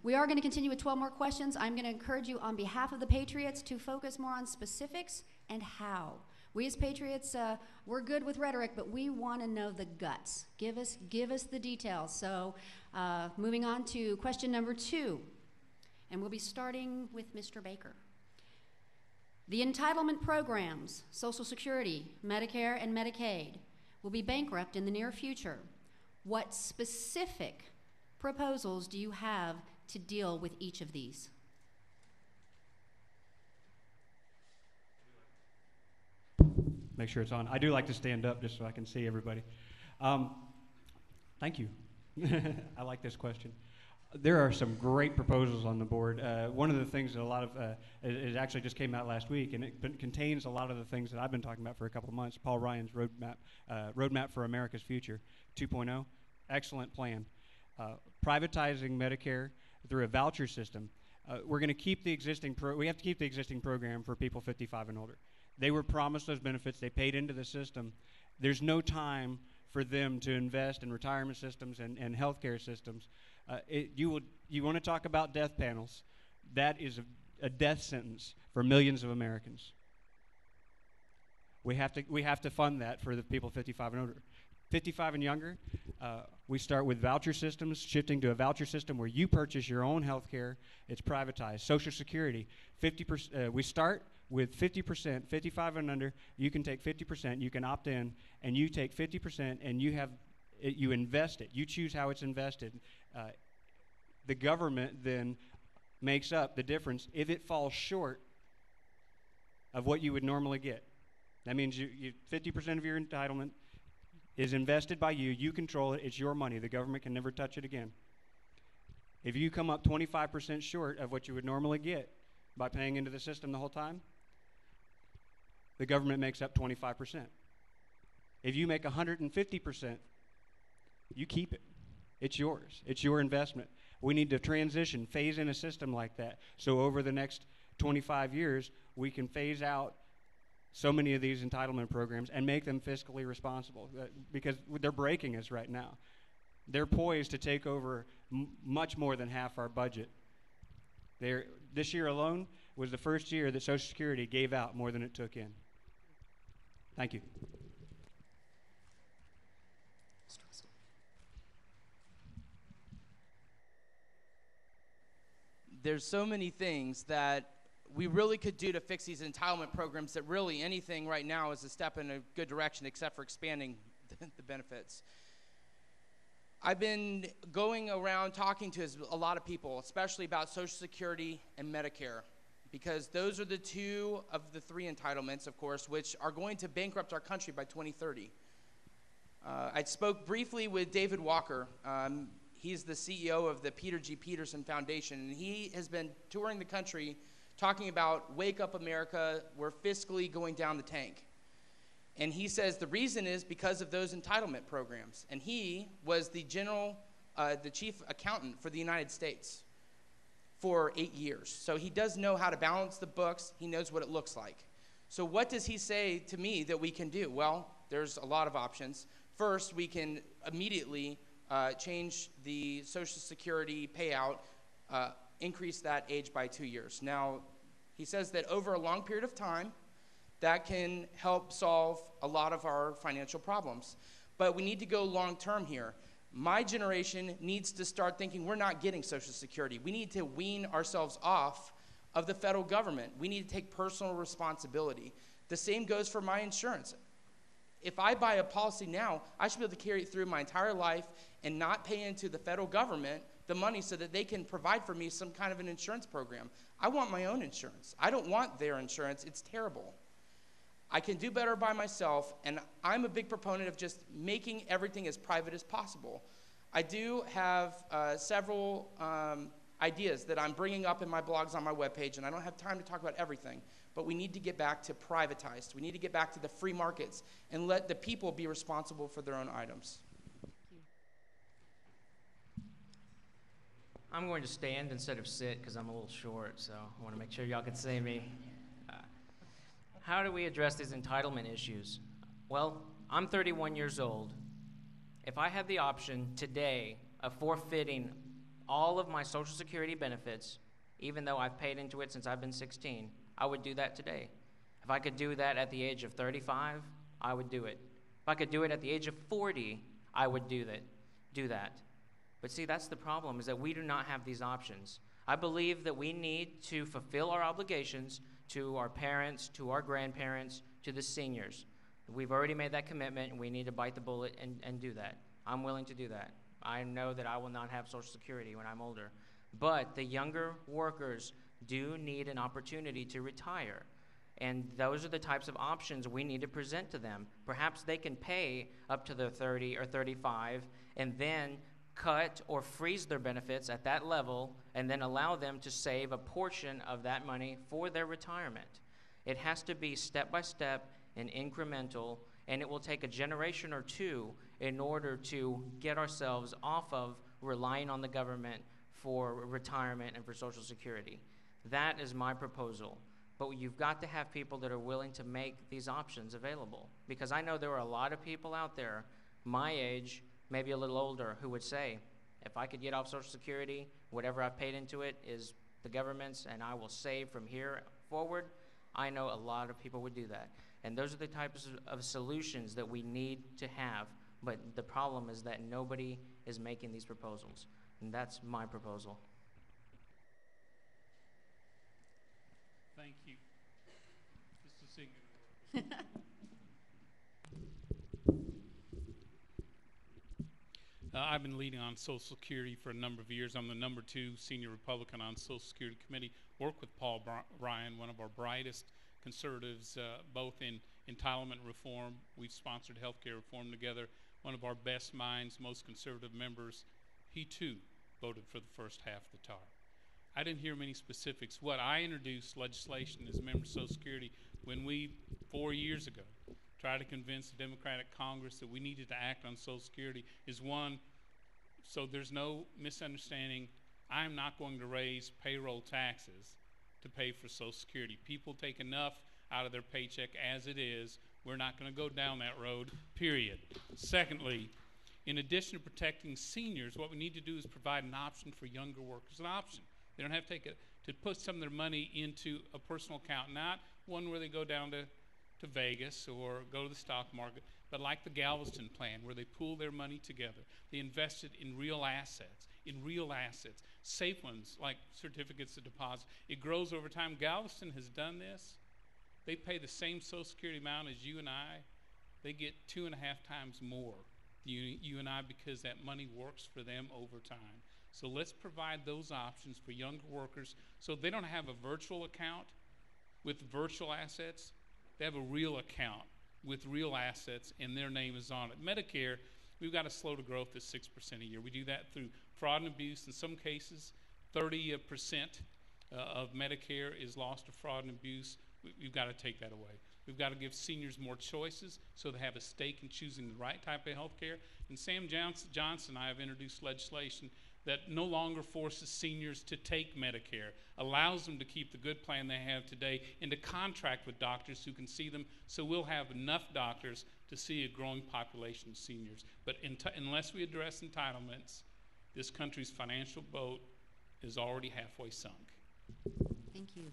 We are going to continue with 12 more questions. I'm going to encourage you on behalf of the Patriots to focus more on specifics and how. We as Patriots, we're good with rhetoric, but we want to know the guts. Give us the details. So moving on to question number 2, and we'll be starting with Mr. Baker. The entitlement programs, Social Security, Medicare, and Medicaid, will be bankrupt in the near future. What specific proposals do you have to deal with each of these? Make sure it's on. I do like to stand up just so I can see everybody. Thank you. I like this question. There are some great proposals on the board. One of the things that it actually just came out last week, and it contains a lot of the things that I've been talking about for a couple of months. Paul Ryan's Roadmap for America's Future 2.0, excellent plan. Privatizing Medicare through a voucher system. We're going to keep the existing we have to keep the existing program for people 55 and older. They were promised those benefits. They paid into the system. There's no time for them to invest in retirement systems and healthcare systems. You want to talk about death panels? That is a death sentence for millions of Americans. We have to fund that for the people 55 and older. 55 and younger, we start with voucher systems, shifting to a voucher system where you purchase your own health care. It's privatized. Social Security, 50%. We start with 50%, 55 and under. You can take 50%. You can opt in, and you take 50%, and you invest it. You choose how it's invested. The government then makes up the difference if it falls short of what you would normally get. That means 50% of your entitlement is invested by you. You control it. It's your money. The government can never touch it again. If you come up 25% short of what you would normally get by paying into the system the whole time, the government makes up 25%. If you make 150%, you keep it. It's yours. It's your investment. We need to transition, phase in a system like that. So over the next 25 years, we can phase out so many of these entitlement programs and make them fiscally responsible because they're breaking us right now. They're poised to take over much more than half our budget. This year alone was the first year that Social Security gave out more than it took in. Thank you. There's so many things that we really could do to fix these entitlement programs that really anything right now is a step in a good direction except for expanding the benefits. I've been going around talking to a lot of people, especially about Social Security and Medicare, because those are the two of the three entitlements, of course, which are going to bankrupt our country by 2030. I spoke briefly with David Walker. He's the CEO of the Peter G. Peterson Foundation, and he has been touring the country talking about Wake Up America, we're fiscally going down the tank. And he says the reason is because of those entitlement programs. And he was the chief accountant for the United States for 8 years. So he does know how to balance the books. He knows what it looks like. So what does he say to me that we can do? Well, there's a lot of options. First, we can immediately change the Social Security payout, increase that age by 2 years. Now, he says that over a long period of time, that can help solve a lot of our financial problems. But we need to go long term here. My generation needs to start thinking we're not getting Social Security. We need to wean ourselves off of the federal government. We need to take personal responsibility. The same goes for my insurance. If I buy a policy now, I should be able to carry it through my entire life and not pay into the federal government the money so that they can provide for me some kind of an insurance program. I want my own insurance. I don't want their insurance. It's terrible. I can do better by myself, and I'm a big proponent of just making everything as private as possible. I do have several ideas that I'm bringing up in my blogs on my webpage, and I don't have time to talk about everything, but we need to get back to privatized. We need to get back to the free markets and let the people be responsible for their own items. I'm going to stand instead of sit because I'm a little short, so I want to make sure y'all can see me. How do we address these entitlement issues? Well, I'm 31 years old. If I had the option today of forfeiting all of my Social Security benefits, even though I've paid into it since I've been 16, I would do that today. If I could do that at the age of 35, I would do it. If I could do it at the age of 40, I would do that. But see, that's the problem, is that we do not have these options. I believe that we need to fulfill our obligations to our parents, to our grandparents, to the seniors. We've already made that commitment, and we need to bite the bullet and do that. I'm willing to do that. I know that I will not have Social Security when I'm older. But the younger workers do need an opportunity to retire. And those are the types of options we need to present to them. Perhaps they can pay up to their 30 or 35 and then cut or freeze their benefits at that level and then allow them to save a portion of that money for their retirement. It has to be step by step and incremental, and it will take a generation or two in order to get ourselves off of relying on the government for retirement and for Social Security. That is my proposal. But you've got to have people that are willing to make these options available. Because I know there are a lot of people out there, my age, maybe a little older, who would say, if I could get off Social Security, whatever I've paid into it is the government's, and I will save from here forward. I know a lot of people would do that. And those are the types of solutions that we need to have. But the problem is that nobody is making these proposals. And that's my proposal. Thank you. Just a second. I've been leading on Social Security for a number of years. I'm the number 2 senior Republican on Social Security Committee. Work with Paul Ryan, one of our brightest conservatives, both in entitlement reform. We've sponsored healthcare reform together. One of our best minds, most conservative members. He too voted for the first half of the TAR. I didn't hear many specifics. What I introduced legislation as a member of Social Security when we, 4 years ago, tried to convince the Democratic Congress that we needed to act on Social Security is one, so there's no misunderstanding, I'm not going to raise payroll taxes to pay for Social Security. People take enough out of their paycheck as it is. We're not going to go down that road, period. Secondly, in addition to protecting seniors, what we need to do is provide an option for younger workers, an option. They don't have to to put some of their money into a personal account, not one where they go down to Vegas or go to the stock market, but like the Galveston plan, where they pool their money together. They invest it in real assets, safe ones like certificates of deposit. It grows over time. Galveston has done this. They pay the same Social Security amount as you and I. They get 2.5 times more than you and I, because that money works for them over time. So let's provide those options for younger workers so they don't have a virtual account with virtual assets. They have a real account with real assets, and their name is on it. Medicare, we've got to slow the growth to 6% a year. We do that through fraud and abuse. In some cases, 30% of Medicare is lost to fraud and abuse. We've got to take that away. We've got to give seniors more choices so they have a stake in choosing the right type of health care. And Sam Johnson and I have introduced legislation that no longer forces seniors to take Medicare, allows them to keep the good plan they have today and to contract with doctors who can see them, so we'll have enough doctors to see a growing population of seniors. But unless we address entitlements, this country's financial boat is already halfway sunk. Thank you.